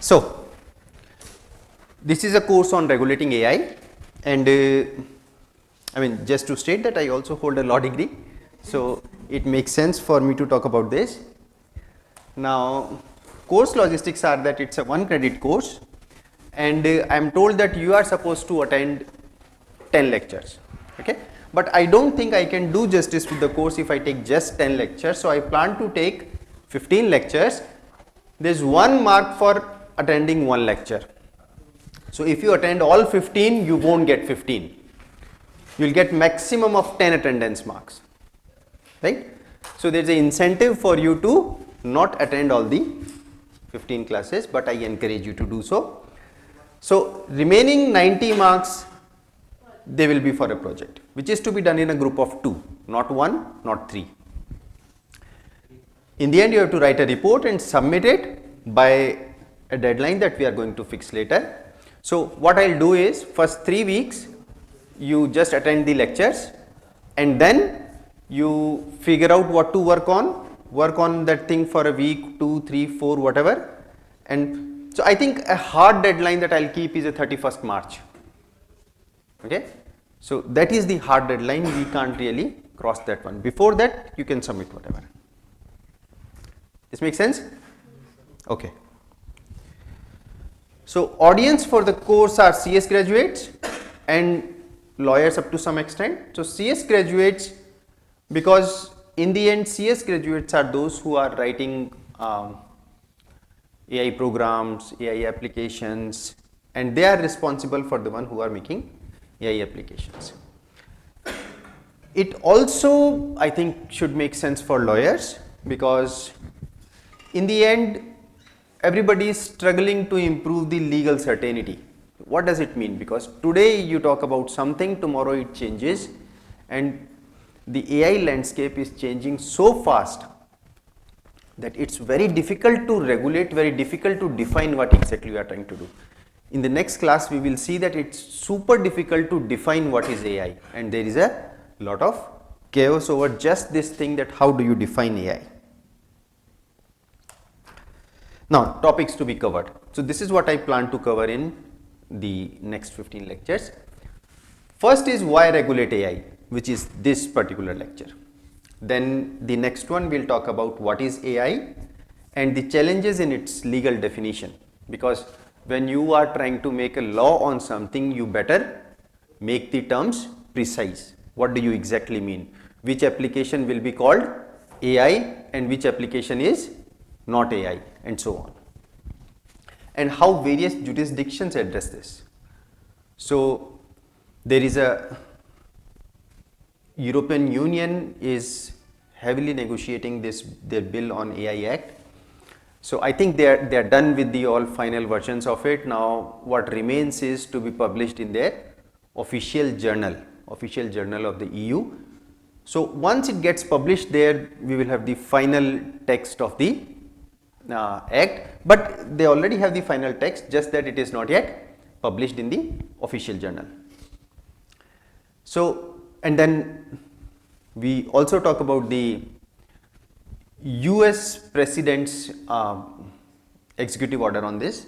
So, this is a course on regulating AI, and I mean, just to state that I also hold a law degree, so it makes sense for me to talk about this. Now, course logistics are that it's a 1 credit course, and I am told that you are supposed to attend 10 lectures, okay? But I don't think I can do justice with the course if I take just 10 lectures, so I plan to take 15 lectures. There's 1 mark for attending 1 lecture. So if you attend all 15, you won't get 15. You'll get maximum of 10 attendance marks, right? So there's an incentive for you to not attend all the 15 classes, but I encourage you to do so. So remaining 90 marks, they will be for a project, which is to be done in a group of 2, not 1, not 3. In the end, you have to write a report and submit it by a deadline that we are going to fix later. So what I'll do is, first 3 weeks, you just attend the lectures, and then you figure out what to work on that thing for a week, 2, 3, 4, whatever. And so I think a hard deadline that I'll keep is a 31st March. Okay, so that is the hard deadline. We can't really cross that one. Before that, you can submit whatever. This makes sense? Okay. So audience for the course are CS graduates and lawyers up to some extent. So CS graduates, because in the end CS graduates are those who are writing AI programs, AI applications, and they are responsible for the one who are making AI applications. It also, I think, should make sense for lawyers, because in the end everybody is struggling to improve the legal certainty. What does it mean? Because today you talk about something, tomorrow it changes, and the AI landscape is changing so fast that it's very difficult to regulate, very difficult to define what exactly we are trying to do. In the next class, we will see that it's super difficult to define what is AI, and there is a lot of chaos over just this thing, that how do you define AI. Now, topics to be covered. So this is what I plan to cover in the next 15 lectures. First is why regulate AI, which is this particular lecture. Then the next one will talk about what is AI and the challenges in its legal definition, because when you are trying to make a law on something, you better make the terms precise. What do you exactly mean? Which application will be called AI and which application is not AI, and so on. And how various jurisdictions address this. So there is a European Union is heavily negotiating their bill on AI Act. So I think they are done with the all final versions of it. Now what remains is to be published in their official journal of the EU. So once it gets published there, we will have the final text of the act, but they already have the final text, just that it is not yet published in the official journal. So, and then we also talk about the US President's executive order on this,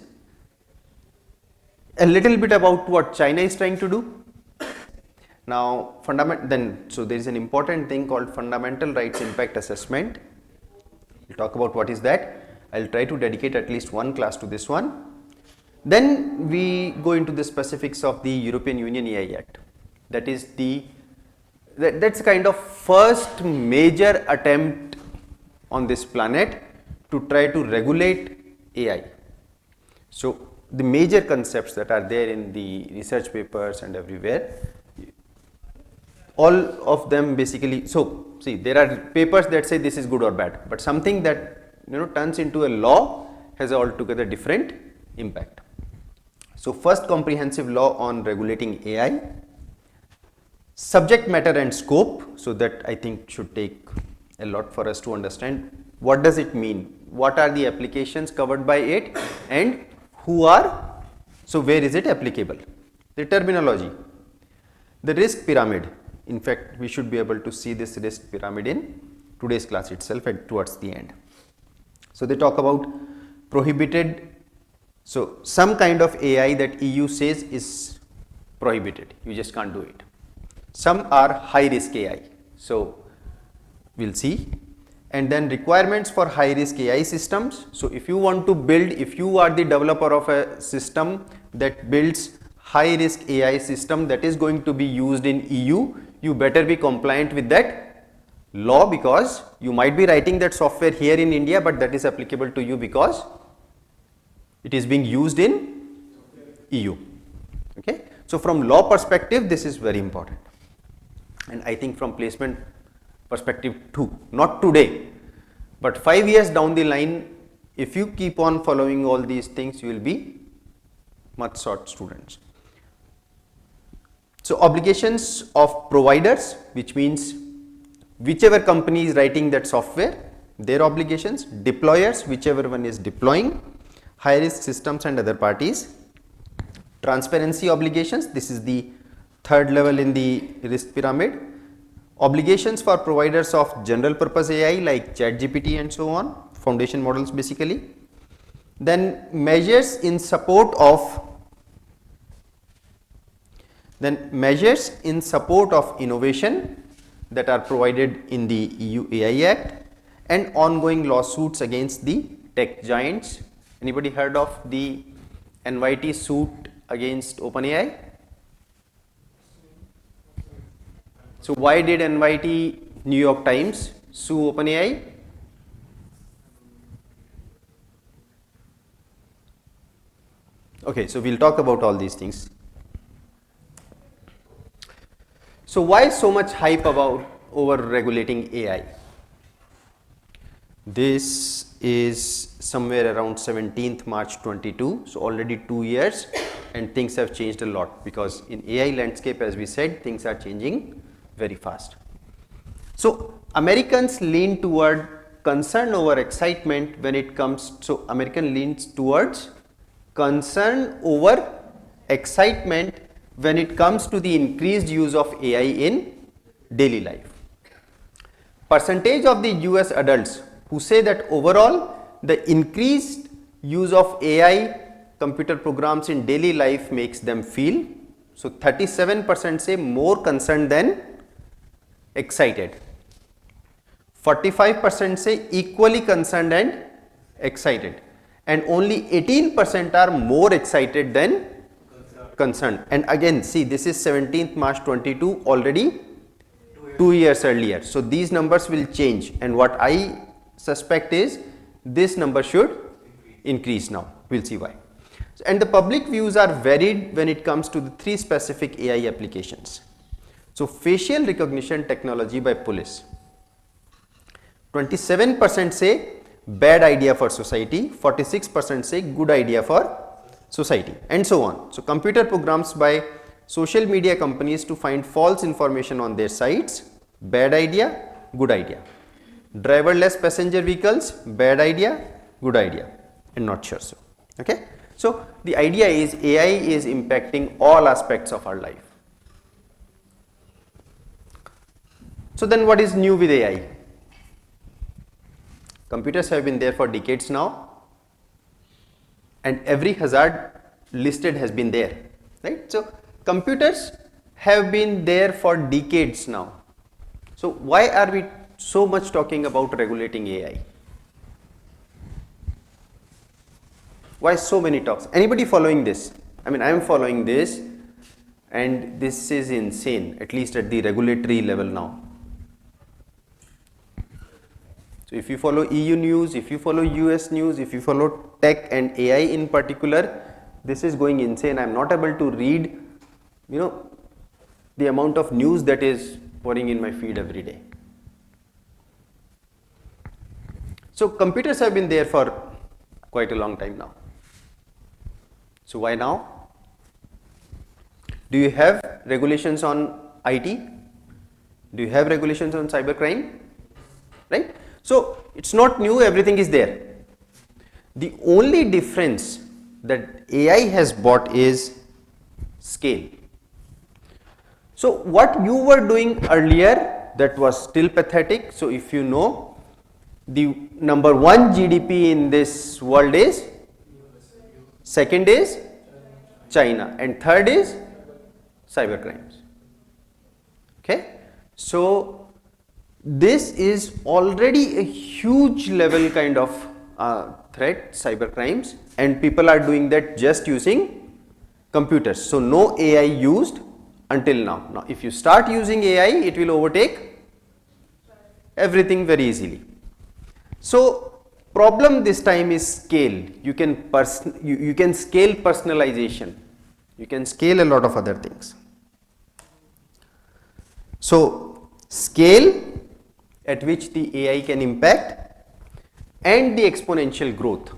a little bit about what China is trying to do. Now, so there is an important thing called fundamental rights impact assessment. We'll talk about what is that. I'll try to dedicate at least 1 class to this one. Then we go into the specifics of the European Union AI Act. That is that's kind of first major attempt on this planet to try to regulate AI. So the major concepts that are there in the research papers and everywhere, all of them basically, so see, there are papers that say this is good or bad, but something that turns into a law has altogether different impact. So first, comprehensive law on regulating AI, subject matter and scope, so that I think should take a lot for us to understand. What does it mean? What are the applications covered by it, and so where is it applicable? The terminology, the risk pyramid. In fact, we should be able to see this risk pyramid in today's class itself and towards the end. So they talk about prohibited So some kind of AI that EU says is prohibited, you just can't do it. Some are high risk AI, so we'll see. And then requirements for high risk AI systems. So if you want to build, if you are the developer of a system that builds high risk AI system that is going to be used in EU, you better be compliant with that law, because you might be writing that software here in India, but that is applicable to you because it is being used in EU. Okay. So from law perspective, this is very important, and I think from placement perspective too, not today, but 5 years down the line, if you keep on following all these things, you will be much short students. So obligations of providers, which means whichever company is writing that software, their obligations, deployers, whichever one is deploying, high risk systems and other parties, transparency obligations, this is the third level in the risk pyramid, obligations for providers of general purpose AI like ChatGPT and so on, foundation models basically, then measures in support of innovation that are provided in the EU AI Act, and ongoing lawsuits against the tech giants. Anybody heard of the NYT suit against OpenAI? So why did NYT, New York Times, sue OpenAI? Okay, so we'll talk about all these things. So why so much hype about over regulating AI? This is somewhere around 17th March 22, so already 2 years, and things have changed a lot, because in AI landscape, as we said, things are changing very fast. So Americans lean toward concern over excitement when it comes, so American leans towards concern over excitement when it comes to the increased use of AI in daily life. Percentage of the US adults who say that overall the increased use of AI computer programs in daily life makes them feel, so 37% say more concerned than excited, 45% say equally concerned and excited, and only 18% are more excited than concerned. And again, see, this is 17th March 22, already 2 years earlier. So these numbers will change, and what I suspect is this number should increase now. We'll see why. And the public views are varied when it comes to the 3 specific AI applications. So facial recognition technology by police, 27% say bad idea for society, 46% say good idea for society, and so on. So computer programs by social media companies to find false information on their sites, bad idea, good idea. Driverless passenger vehicles, bad idea, good idea, and not sure so. Okay. So the idea is AI is impacting all aspects of our life. So then what is new with AI? Computers have been there for decades now, and every hazard listed has been there, right? So computers have been there for decades now. So why are we so much talking about regulating AI? Why so many talks? Anybody following this? I mean, I am following this, and this is insane, at least at the regulatory level now. So if you follow EU news, if you follow US news, if you follow tech and AI in particular, this is going insane. I am not able to read, the amount of news that is pouring in my feed every day. So computers have been there for quite a long time now. So why now? Do you have regulations on IT? Do you have regulations on cybercrime? Right? So it's not new, everything is there. The only difference that AI has brought is scale. So what you were doing earlier, that was still pathetic. So if you know, the number 1 GDP in this world is second is China, and third is cyber crimes. Okay, so this is already a huge level kind of threat, cyber crimes, and people are doing that just using computers. So no AI used until now. Now if you start using AI, it will overtake everything very easily. So problem this time is scale. You can scale personalization. You can scale a lot of other things. So scale at which the AI can impact and the exponential growth.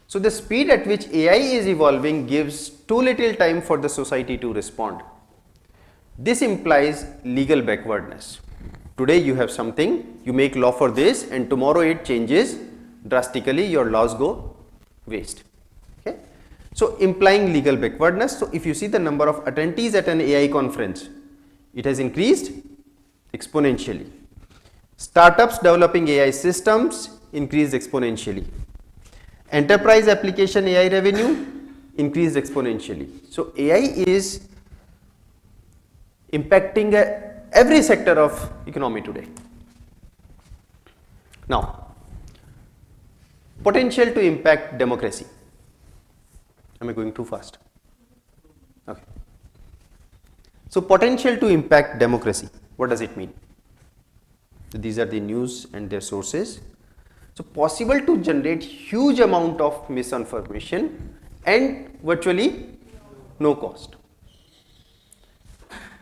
So the speed at which AI is evolving gives too little time for the society to respond. This implies legal backwardness. Today you have something, you make law for this, and tomorrow it changes drastically, your laws go waste. Okay? So implying legal backwardness. So if you see the number of attendees at an AI conference, it has increased exponentially. Startups developing AI systems increased exponentially. Enterprise application AI revenue increased exponentially. So AI is impacting every sector of economy today. Now, potential to impact democracy. Am I going too fast? Okay. So potential to impact democracy. What does it mean? So these are the news and their sources. So possible to generate huge amount of misinformation and virtually no cost.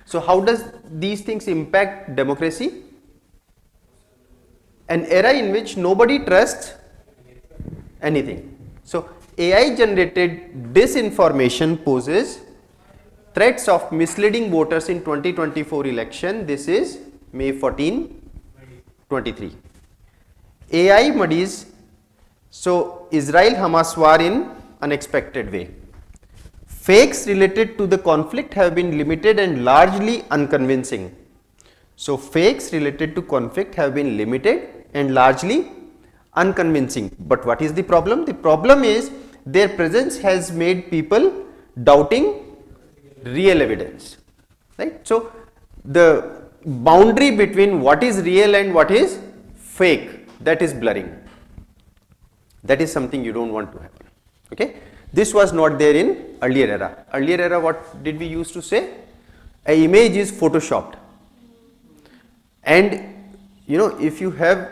So how does these things impact democracy? An era in which nobody trusts anything. So AI generated disinformation poses threats of misleading voters in 2024 election. This is May 14, 23. AI muddies, so Israel-Hamas war in unexpected way. Fakes related to the conflict have been limited and largely unconvincing. So fakes related to conflict have been limited and largely unconvincing. But what is the problem? The problem is their presence has made people doubting real evidence, right? So the boundary between what is real and what is fake, that is blurring. That is something you don't want to happen. Okay, this was not there in earlier era. Earlier era, what did we used to say? An image is photoshopped, and you know, if you have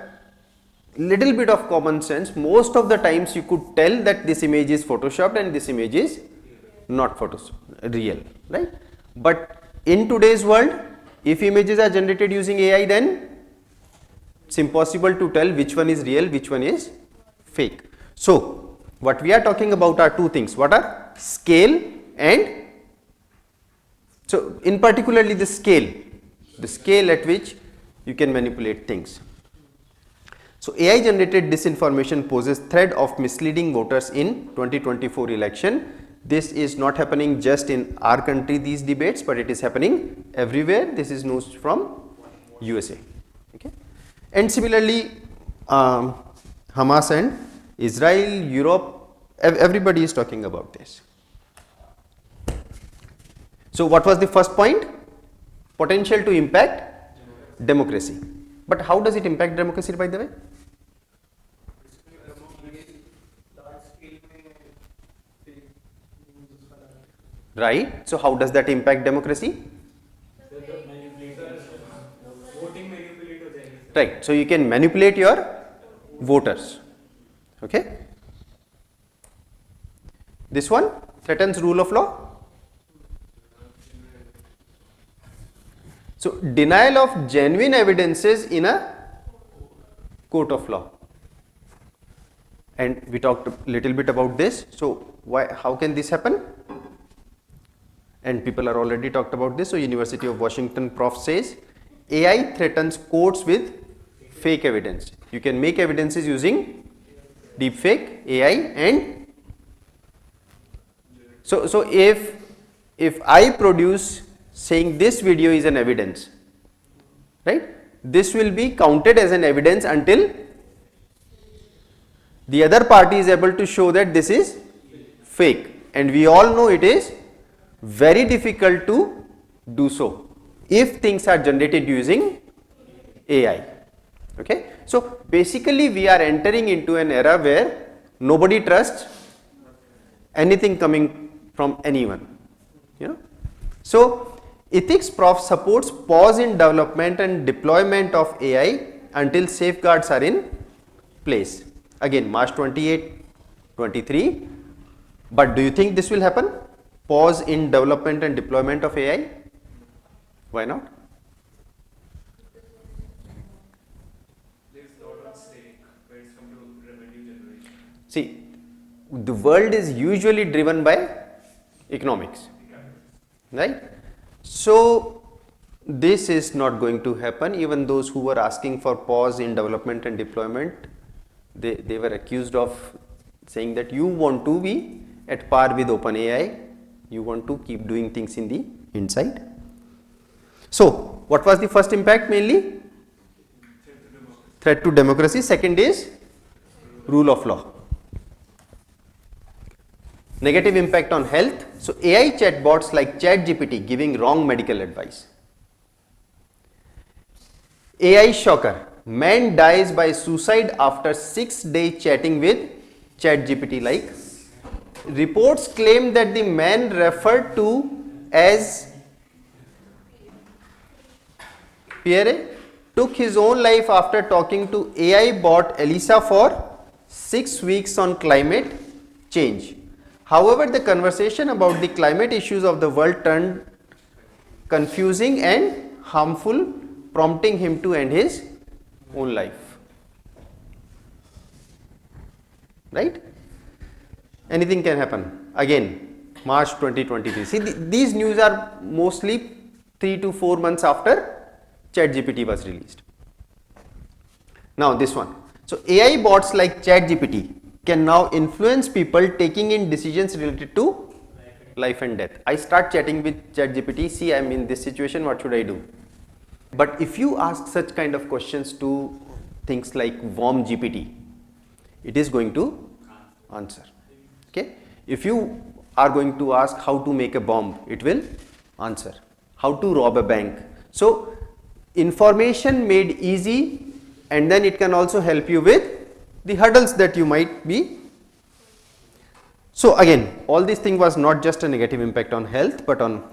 little bit of common sense, most of the times you could tell that this image is photoshopped and this image is not real, right? But in today's world, if images are generated using AI, then it's impossible to tell which one is real, which one is fake. So what we are talking about are two things. What are scale and, so in particularly the scale at which you can manipulate things. So AI generated disinformation poses threat of misleading voters in 2024 election. This is not happening just in our country, these debates, but it is happening everywhere. This is news from USA. Okay. And similarly, Hamas and Israel, Europe, everybody is talking about this. So what was the first point? Potential to impact democracy. But how does it impact democracy, by the way? Right. So how does that impact democracy? Right. So you can manipulate your voters. Okay. This one threatens rule of law. So denial of genuine evidences in a court of law. And we talked a little bit about this. So how can this happen? And people are already talked about this. So University of Washington prof says AI threatens courts with fake evidence. You can make evidences using deepfake, AI, and so if I produce saying this video is an evidence, right? This will be counted as an evidence until the other party is able to show that this is fake, and we all know it is very difficult to do so if things are generated using AI. Okay, so basically we are entering into an era where nobody trusts anything coming from anyone, you know. So ethics prof supports pause in development and deployment of AI until safeguards are in place. Again, March 28, 23. But do you think this will happen? Pause in development and deployment of AI? Why not? There's a lot at stake when it's come to revenue generation. See, the world is usually driven by economics, right? So this is not going to happen. Even those who were asking for pause in development and deployment, they were accused of saying that you want to be at par with OpenAI, you want to keep doing things in the inside. So what was the first impact? Mainly threat to democracy. Second is rule of law. Negative impact on health. So AI chatbots like ChatGPT giving wrong medical advice. AI shocker. Man dies by suicide after 6-day chatting with ChatGPT like. Reports claim that the man referred to as Pierre took his own life after talking to AI bot Elisa for 6 weeks on climate change. However, the conversation about the climate issues of the world turned confusing and harmful, prompting him to end his own life. Right? Anything can happen. Again, March 2023. See, these news are mostly 3 to 4 months after ChatGPT was released. Now this one. So AI bots like ChatGPT can now influence people taking in decisions related to life and death. I start chatting with ChatGPT, see, I'm in this situation, what should I do? But if you ask such kind of questions to things like Worm GPT, it is going to answer. Okay? If you are going to ask how to make a bomb, it will answer. How to rob a bank. So information made easy, and then it can also help you with the hurdles that you might be. So again, all this thing was not just a negative impact on health, but on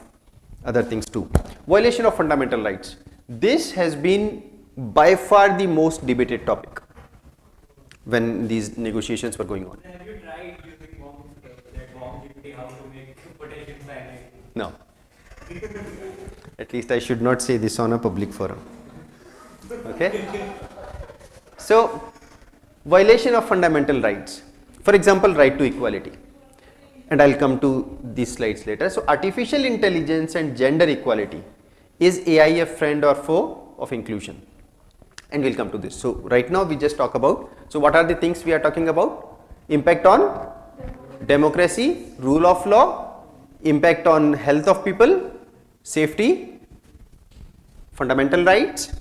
other things too. Violation of fundamental rights. This has been by far the most debated topic when these negotiations were going on. Have you tried using bomb GPT how to make potential cyanide? No. At least I should not say this on a public forum. Okay. So violation of fundamental rights. For example, right to equality. And I'll come to these slides later. So artificial intelligence and gender equality. Is AI a friend or foe of inclusion? And we'll come to this. So right now we just talk about, so what are the things we are talking about? Impact on democracy, rule of law, impact on health of people, safety, fundamental rights,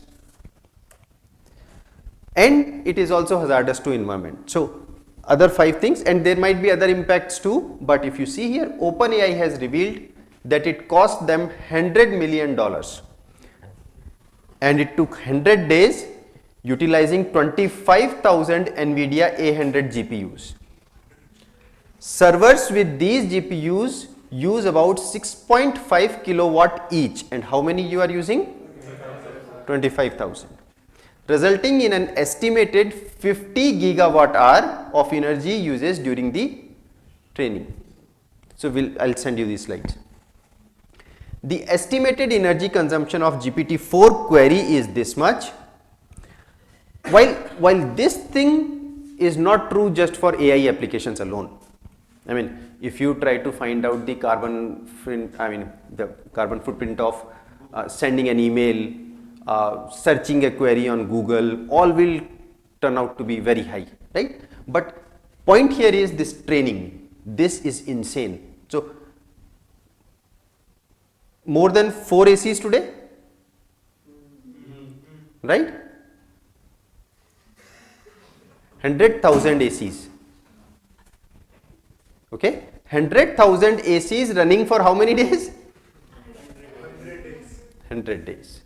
and it is also hazardous to environment. So other 5 things, and there might be other impacts too, but if you see here, OpenAI has revealed that it cost them $100 million and it took 100 days utilizing 25,000 NVIDIA A100 GPUs. Servers with these GPUs use about 6.5 kilowatt each, and how many you are using? 25,000, resulting in an estimated 50 gigawatt hour of energy usage during the training. So I'll send you these slides. The estimated energy consumption of GPT-4 query is this much. While this thing is not true just for AI applications alone. I mean, if you try to find out the carbon footprint of sending an email, searching a query on Google, all will turn out to be very high, right? But point here is this training. This is insane. So more than 4 ACs today, right? 100,000 ACs. Okay, 100,000 ACs running for how many days? 100 days.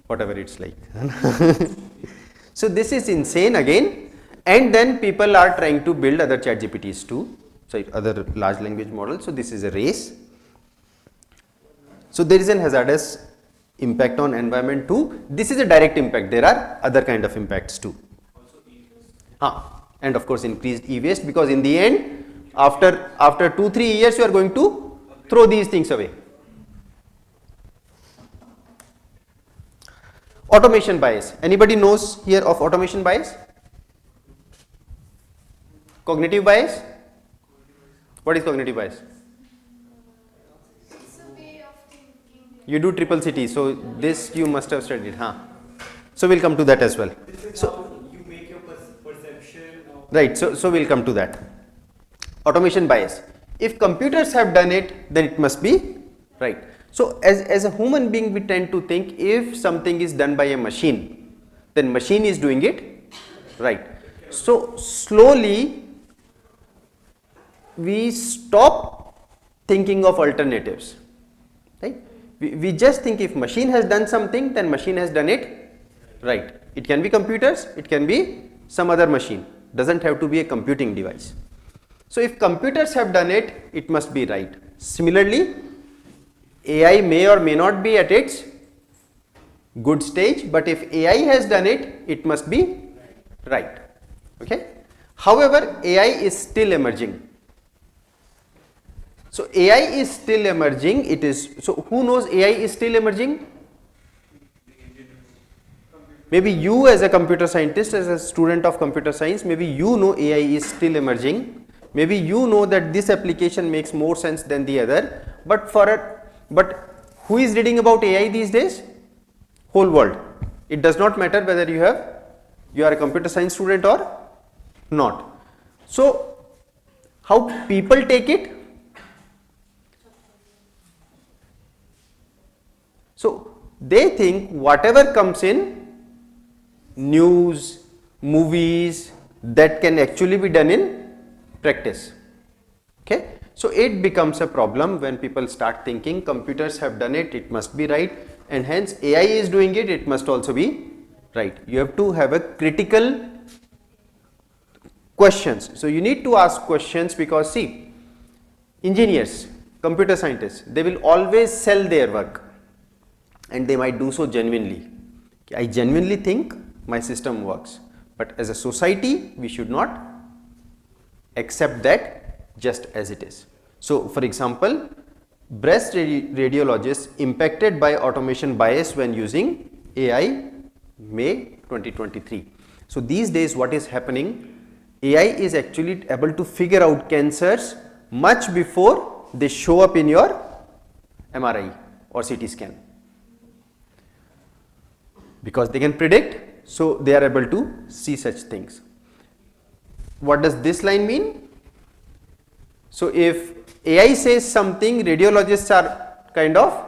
Whatever it's like. So this is insane again, and then people are trying to build other chat GPTs too, so other large language models. So this is a race. So there is an hazardous impact on environment too. This is a direct impact. There are other kind of impacts too. And of course increased e-waste, because in the end, after 2-3 years you are going to throw these things away. Automation bias. Anybody knows here of automation bias? Cognitive bias? What is cognitive bias? It's a way of thinking. You do triple CT, so this you must have studied, huh? So we'll come to that as well. So you make your perception of right, so we'll come to that. Automation bias. If computers have done it, then it must be right. So as a human being, we tend to think if something is done by a machine, then machine is doing it right. So slowly we stop thinking of alternatives, right? We just think if machine has done something, then machine has done it right. It can be computers, it can be some other machine, doesn't have to be a computing device. So if computers have done it, it must be right. Similarly, AI may or may not be at its good stage, but if AI has done it, it must be right. Okay. However, AI is still emerging. So AI is still emerging. It is, so who knows AI is still emerging? Maybe you as a computer scientist, as a student of computer science, maybe you know AI is still emerging. Maybe you know that this application makes more sense than the other, but who is reading about AI these days? Whole world. It does not matter whether you are a computer science student or not. So how people take it? So they think whatever comes in news, movies, that can actually be done in practice. Okay. So it becomes a problem when people start thinking computers have done it, it must be right, and hence AI is doing it, it must also be right. You have to have a critical questions. So you need to ask questions, because see, engineers, computer scientists, they will always sell their work, and they might do so genuinely. I genuinely think my system works, but as a society we should not accept that just as it is. So for example, breast radiologists impacted by automation bias when using AI, May 2023. So these days what is happening, AI is actually able to figure out cancers much before they show up in your MRI or CT scan, because they can predict, so they are able to see such things. What does this line mean? So if AI says something, radiologists are kind of,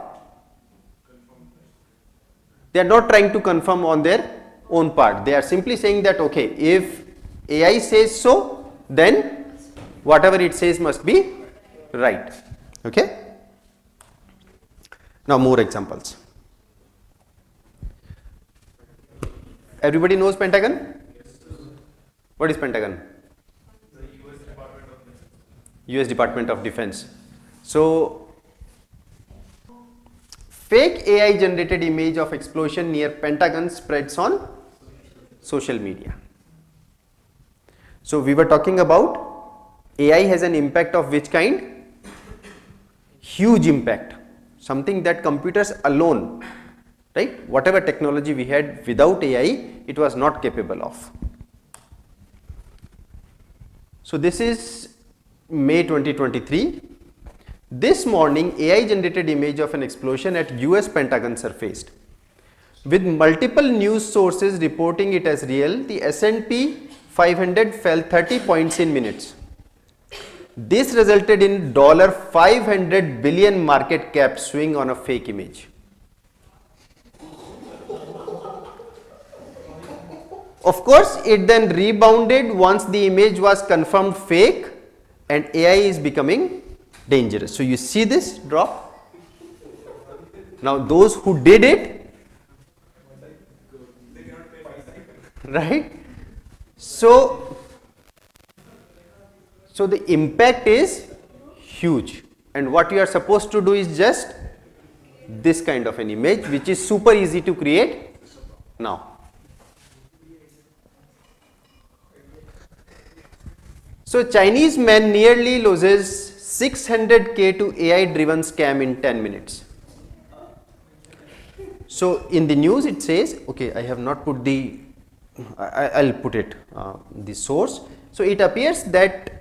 they are not trying to confirm on their own part. They are simply saying that okay, if AI says so, then whatever it says must be right. Okay. Now more examples. Everybody knows Pentagon? What is Pentagon? the US Department of Defense. US Department of Defense. So fake AI generated image of explosion near Pentagon spreads on social media. So we were talking about AI has an impact of which kind? Huge impact. Something that computers alone, right? Whatever technology we had without AI, it was not capable of. So this is May 2023. This morning, AI generated image of an explosion at US Pentagon surfaced. With multiple news sources reporting it as real, the S&P 500 fell 30 points in minutes. This resulted in $500 billion market cap swing on a fake image. of course, it then rebounded once the image was confirmed fake and AI is becoming dangerous. So, you see this drop. Now, those who did it, right? So the impact is huge, and what you are supposed to do is just this kind of an image, which is super easy to create now. So, Chinese man nearly loses 600K to AI driven scam in 10 minutes. So, in the news it says, okay, I have not put the, I'll put it, the source. So, it appears that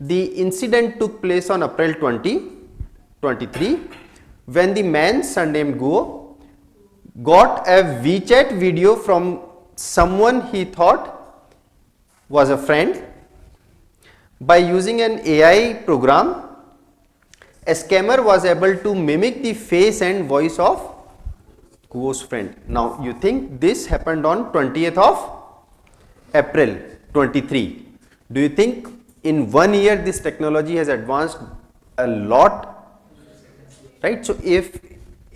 the incident took place on April 2023 when the man, surnamed Guo, got a WeChat video from someone he thought was a friend. By using an AI program, a scammer was able to mimic the face and voice of Guo's friend. Now, you think this happened on 20th of April 23. Do you think in 1 year this technology has advanced a lot, right? So, if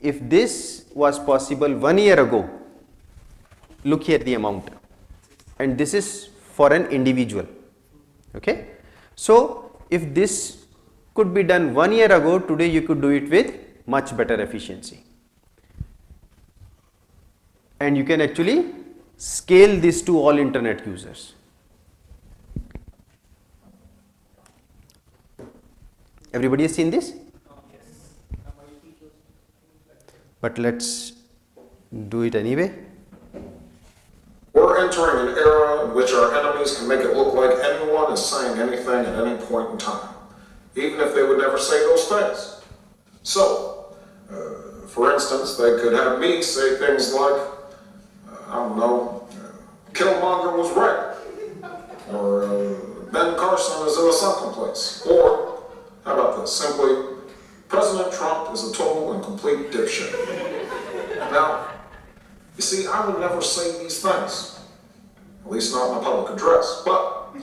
this was possible 1 year ago, look here the amount, and this is for an individual, okay? So, if this could be done 1 year ago, today you could do it with much better efficiency, and you can actually scale this to all internet users. Everybody has seen this? But let's do it anyway. We're entering an era in which our enemies can make it look like anyone is saying anything at any point in time, even if they would never say those things. So, for instance, they could have me say things like, I don't know, Killmonger was right, or Ben Carson is in a sunken place, or how about this, simply, President Trump is a total and complete dipshit. Now, you see, I would never say these things, at least not in a public address, but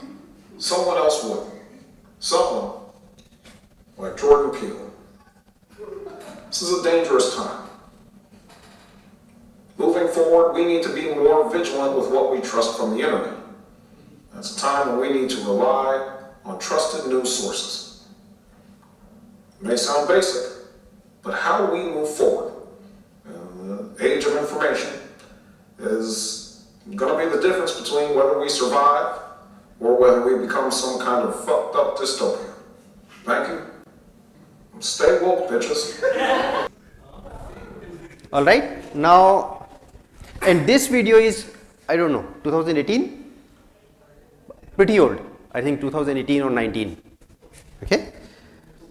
someone else would. Someone like Jordan Peele. This is a dangerous time. Moving forward, we need to be more vigilant with what we trust from the internet. It's a time when we need to rely on trusted news sources. It may sound basic, but how do we move forward? In the age of information is going to be the difference between whether we survive or whether we become some kind of fucked up dystopia. Thank you. Stay woke, bitches. All right. Now, and this video is, I don't know, 2018? Pretty old. I think 2018 or 19. Okay.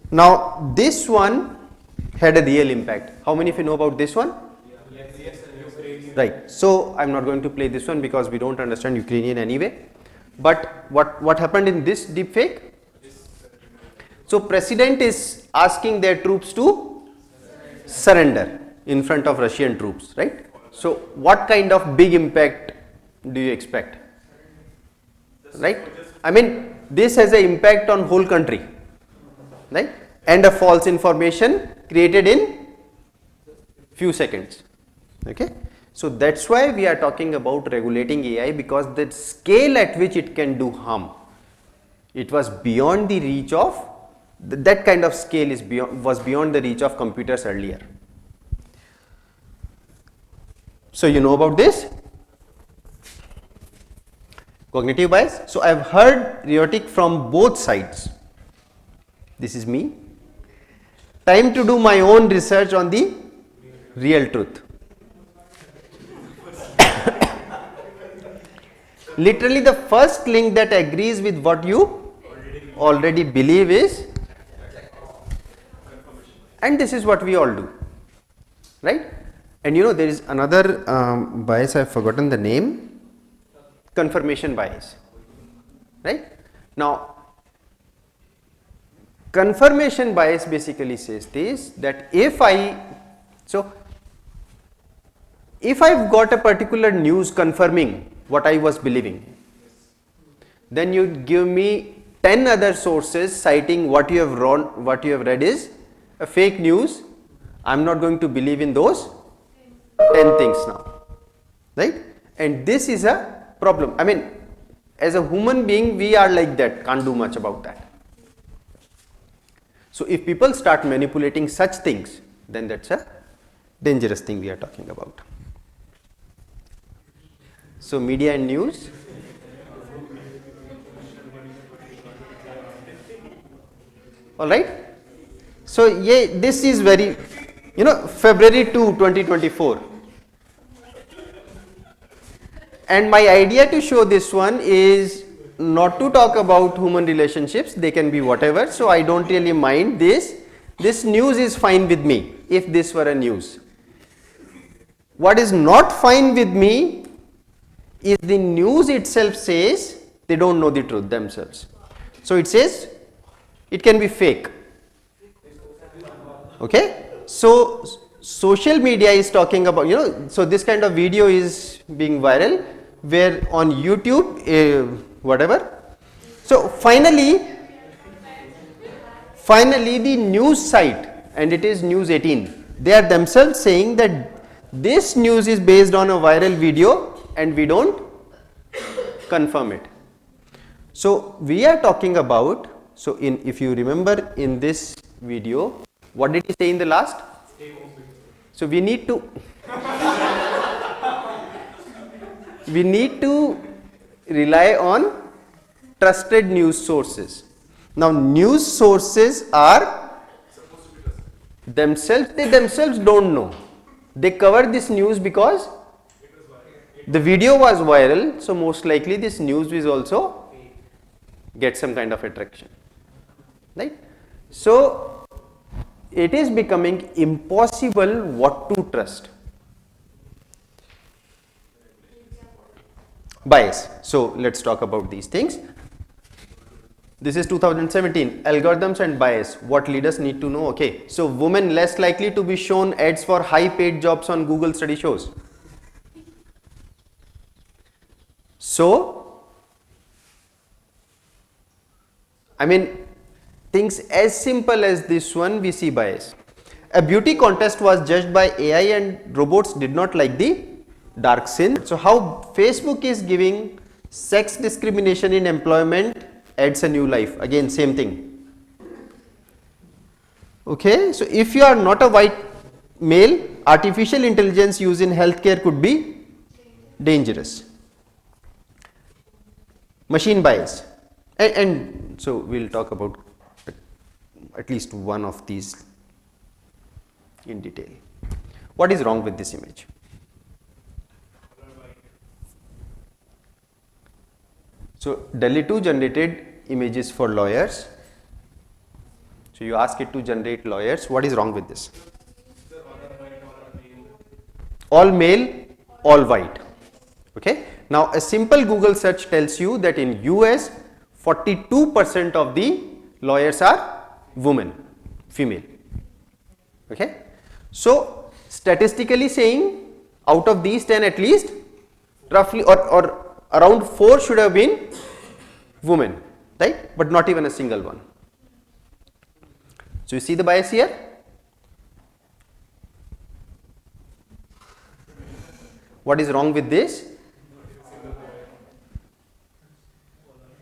Now, this one had a real impact. How many of you know about this one? Right. So, I am not going to play this one because we don't understand Ukrainian anyway. But what happened in this deepfake? So, president is asking their troops to surrender in front of Russian troops, right? So, what kind of big impact do you expect? Right? I mean, this has an impact on whole country, right? And a false information created in few seconds, okay? So, that's why we are talking about regulating AI, because the scale at which it can do harm, it was beyond the reach of, that kind of scale is was beyond the reach of computers earlier. So, you know about this? Cognitive bias. So, I have heard rhetoric from both sides. This is me. Time to do my own research on the real truth. Literally, the first link that agrees with what you already believe is, and this is what we all do, right? And you know, there is another bias, I have forgotten the name, confirmation bias, right? Now, confirmation bias basically says this, that if I've got a particular news confirming what I was believing. Then you give me 10 other sources citing what you have read is a fake news. I'm not going to believe in those 10 things now, right? And this is a problem. I mean, as a human being, we are like that, can't do much about that. So if people start manipulating such things, then that's a dangerous thing we are talking about. So media and news. All right. So yeah, this is very, February 2, 2024. And my idea to show this one is not to talk about human relationships, they can be whatever, so I don't really mind this. This news is fine with me if this were a news. What is not fine with me is the news itself says they don't know the truth themselves. So it says it can be fake. Okay? So social media is talking about, so this kind of video is being viral where on YouTube, whatever. So finally the news site, and it is News 18, they are themselves saying that this news is based on a viral video and we don't confirm it. So we are talking about, so if you remember in this video, what did he say in the last? So we need to rely on trusted news sources. Now news sources are they themselves don't know. They cover this news because the video was viral, so most likely this news will also get some kind of attraction, right? So it is becoming impossible what to trust. Bias. So let's talk about these things. This is 2017, algorithms and bias, what leaders need to know. Okay, so women less likely to be shown ads for high paid jobs on Google study shows. So, I mean, things as simple as this one, we see bias. A beauty contest was judged by AI and robots did not like the dark skin. So how Facebook is giving sex discrimination in employment adds a new life. Again, same thing. Okay, so if you are not a white male, artificial intelligence used in healthcare could be dangerous. Machine bias. And so we'll talk about at least one of these in detail. What is wrong with this image? So Delhi 2 generated images for lawyers. So you ask it to generate lawyers. What is wrong with this? All male, all white. Okay. Now a simple Google search tells you that in US 42% of the lawyers are women, female. Okay. So statistically saying out of these 10 at least roughly or around 4 should have been women, right? But not even a single one. So you see the bias here? What is wrong with this?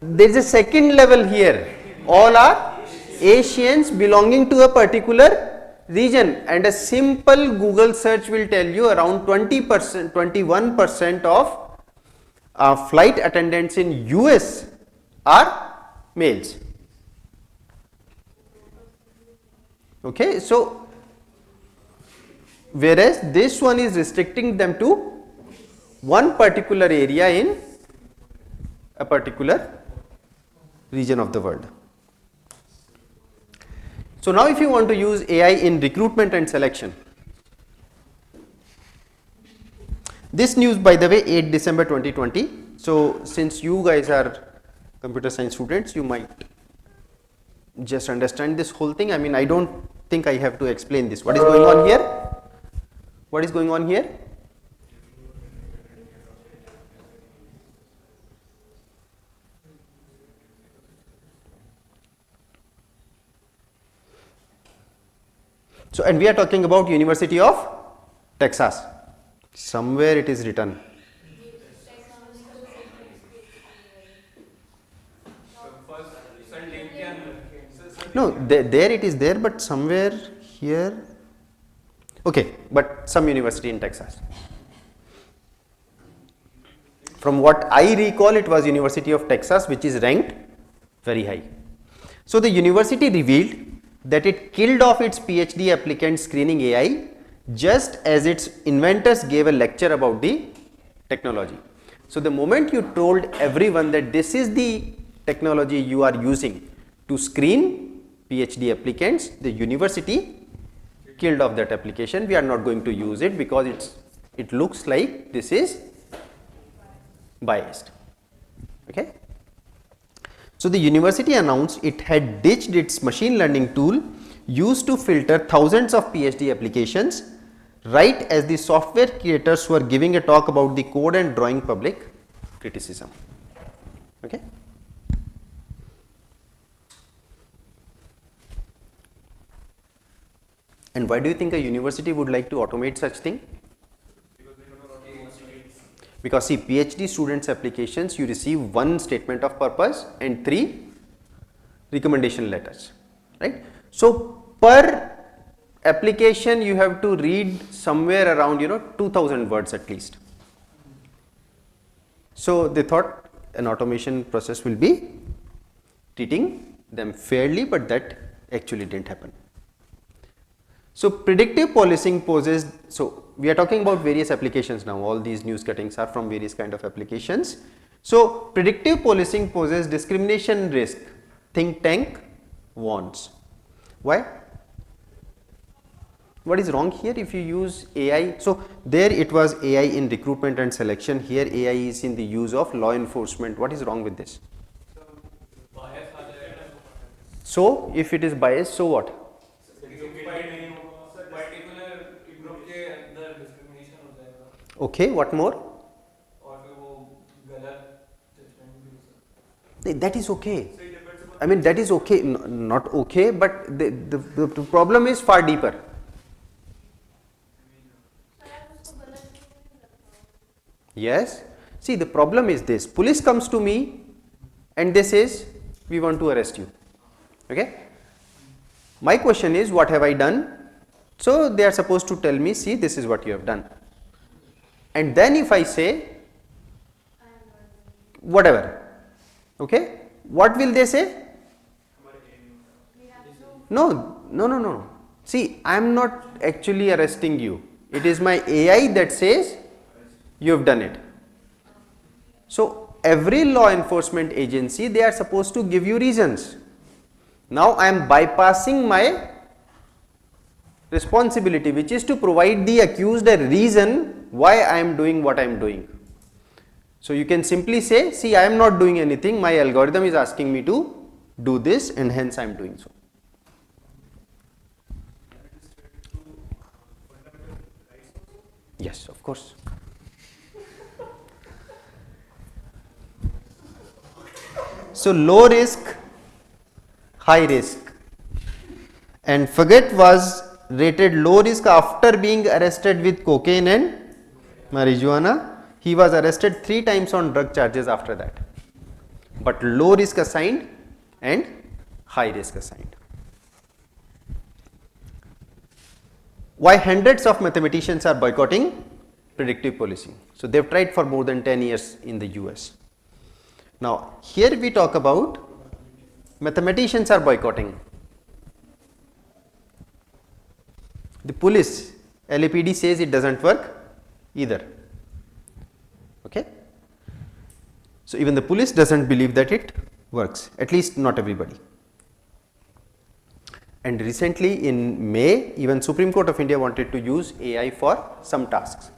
There is a second level here. All are Asians belonging to a particular region, and a simple Google search will tell you around 20%, 21% of flight attendants in US are males. Okay, so whereas this one is restricting them to one particular area in a particular region of the world. So now if you want to use AI in recruitment and selection, this news by the way 8 December 2020, so since you guys are computer science students, you might just understand this whole thing. I mean, I don't think I have to explain this. What is going on here? What is going on here? So, and we are talking about University of Texas. Somewhere it is written. first sir link के अंदर sir No, there it is there, but somewhere here. Okay, but some university in Texas. From what I recall, it was University of Texas, which is ranked very high. So the university revealed that it killed off its PhD applicant screening AI just as its inventors gave a lecture about the technology. So the moment you told everyone that this is the technology you are using to screen PhD applicants, the university killed off that application. We are not going to use it because it looks like this is biased. Okay. So the university announced it had ditched its machine learning tool used to filter thousands of PhD applications right as the software creators were giving a talk about the code and drawing public criticism. Okay. And why do you think a university would like to automate such thing? Because see, PhD students applications, you receive one statement of purpose and 3 recommendation letters, right? So per application you have to read somewhere around 2000 words at least. So they thought an automation process will be treating them fairly, but that actually didn't happen. So predictive policing poses, so we are talking about various applications now, all these news cuttings are from various kind of applications. So predictive policing poses discrimination risk, think tank warns. Why? What is wrong here if you use AI? So there it was AI in recruitment and selection, here AI is in the use of law enforcement. What is wrong with this? So if it is biased, so what? Okay, what more? That is okay. I mean, that is okay, not okay, but the problem is far deeper. Yes. See, the problem is this. Police comes to me and they says, we want to arrest you. Okay. My question is, what have I done? So they are supposed to tell me, see, this is what you have done. And then if I say whatever, okay, what will they say? No. See, I am not actually arresting you. It is my AI that says you have done it. So every law enforcement agency, they are supposed to give you reasons. Now I am bypassing my responsibility, which is to provide the accused a reason why I am doing what I am doing. So you can simply say, see, I am not doing anything, my algorithm is asking me to do this and hence I am doing so. Yes, of course. So low risk, high risk, and Faget was rated low risk after being arrested with cocaine and marijuana. He was arrested 3 times on drug charges after that, but low risk assigned and high risk assigned. Why hundreds of mathematicians are boycotting predictive policing? So they have tried for more than 10 years in the US. Now here we talk about mathematicians are boycotting. The police, LAPD says it doesn't work either. Okay. So even the police doesn't believe that it works, at least not everybody. And recently in May, even Supreme Court of India wanted to use AI for some tasks.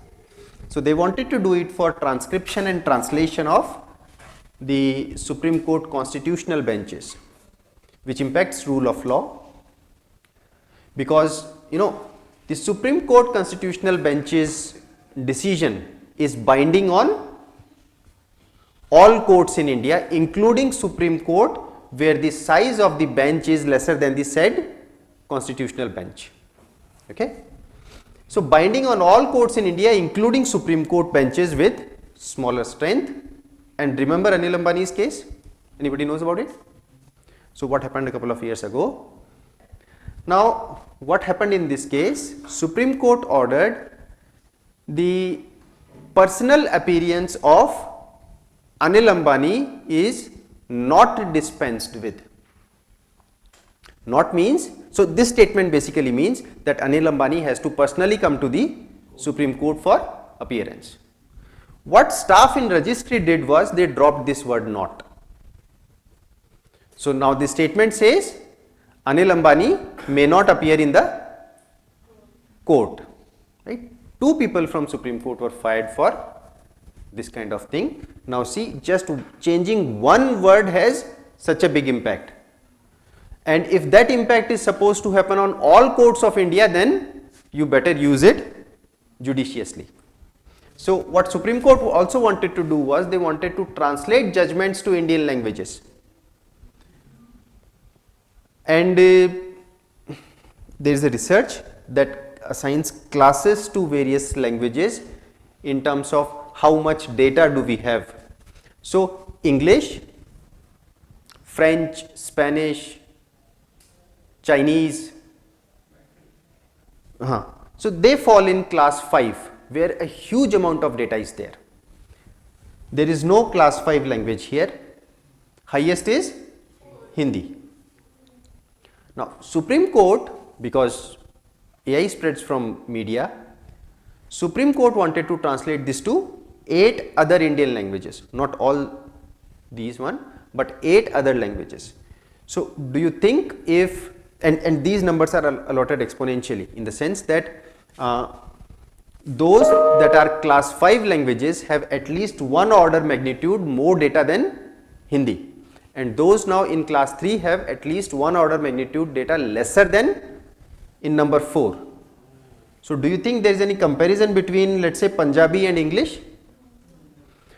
So they wanted to do it for transcription and translation of the Supreme Court constitutional benches, which impacts rule of law, because the Supreme Court constitutional bench's decision is binding on all courts in India, including Supreme Court, where the size of the bench is lesser than the said constitutional bench. Okay. So binding on all courts in India, including Supreme Court benches with smaller strength. And remember Anil Ambani's case? Anybody knows about it? So what happened a couple of years ago? Now what happened in this case? Supreme Court ordered the personal appearance of Anil Ambani is not dispensed with. Not means, so this statement basically means that Anil Ambani has to personally come to the Supreme Court for appearance. What staff in registry did was they dropped this word not. So now the statement says Anil Ambani may not appear in the court, right? 2 people from Supreme Court were fired for this kind of thing. Now see, just changing one word has such a big impact. And if that impact is supposed to happen on all courts of India, then you better use it judiciously. So what Supreme Court also wanted to do was they wanted to translate judgments to Indian languages. And there is a research that assigns classes to various languages in terms of how much data do we have. So English, French, Spanish, Chinese, so they fall in class 5 where a huge amount of data is there. There is no class 5 language here, highest is Hindi. Now Supreme Court, because AI spreads from media, Supreme Court wanted to translate this to 8 other Indian languages, not all these one, but 8 other languages. So do you think if, and these numbers are allotted exponentially in the sense that those that are class 5 languages have at least 1 order magnitude more data than Hindi, and those now in class 3 have at least 1 order magnitude data lesser than in number 4. So do you think there is any comparison between, let's say, Punjabi and English?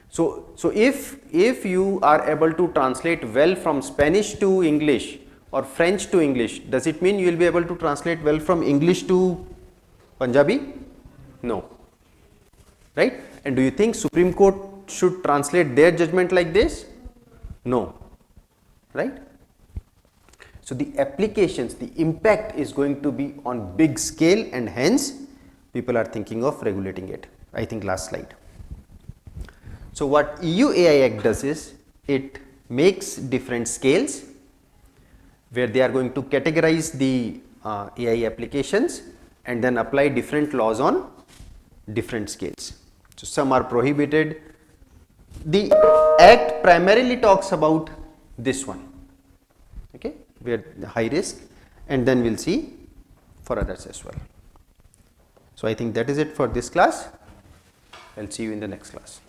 So if you are able to translate well from Spanish to English or French to English, does it mean you will be able to translate well from English to Punjabi? No, right? And do you think Supreme Court should translate their judgment like this? No, right? So the applications, the impact is going to be on big scale, and hence people are thinking of regulating it. I think last slide. So what EU AI Act does is it makes different scales where they are going to categorize the AI applications and then apply different laws on different scales. So some are prohibited. The Act primarily talks about this one, okay, where the high risk, and then we will see for others as well. So I think that is it for this class. I will see you in the next class.